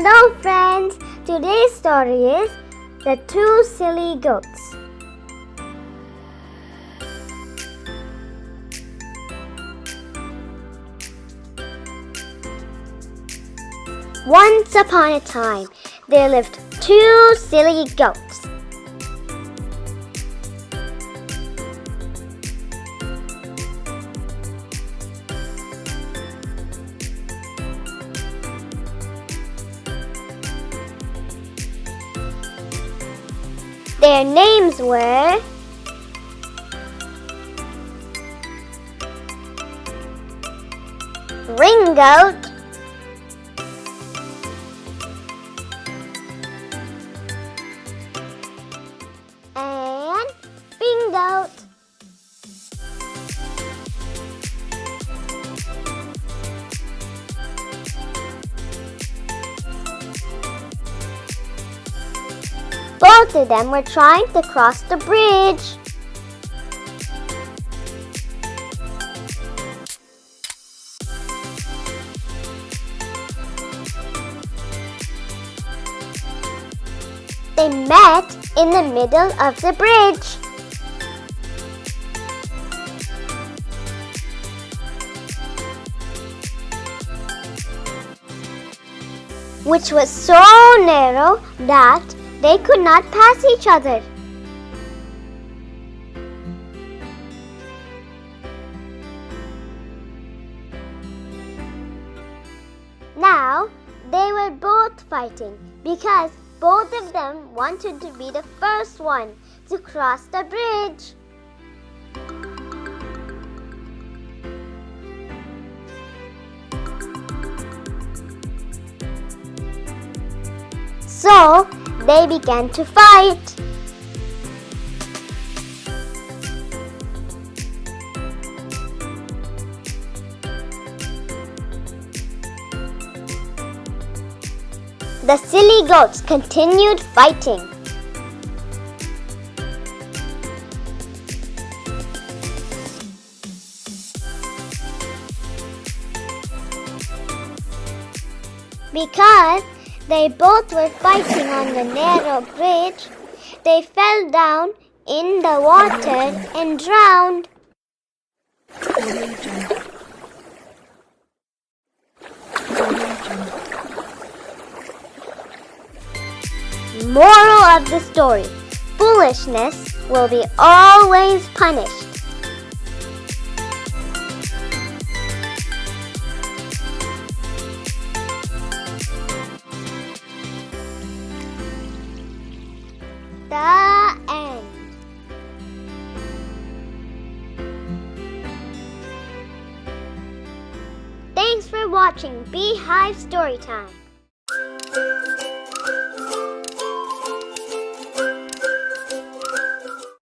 Hello friends! Today's story is The Two Silly Goats. Once upon a time, there lived two silly goats. Their names were Ring Goat and Bing Goat. Both of them were trying to cross the bridge. They met in the middle of the bridge. Which was so narrow that they could not pass each other. Now, they were both fighting because both of them wanted to be the first one to cross the bridge. So, they began to fight. The silly goats continued fighting. Because they both were fighting on the narrow bridge, they fell down in the water and drowned. Moral of the story: foolishness will be always punished. The end. Thanks for watching BeeHive Story Time.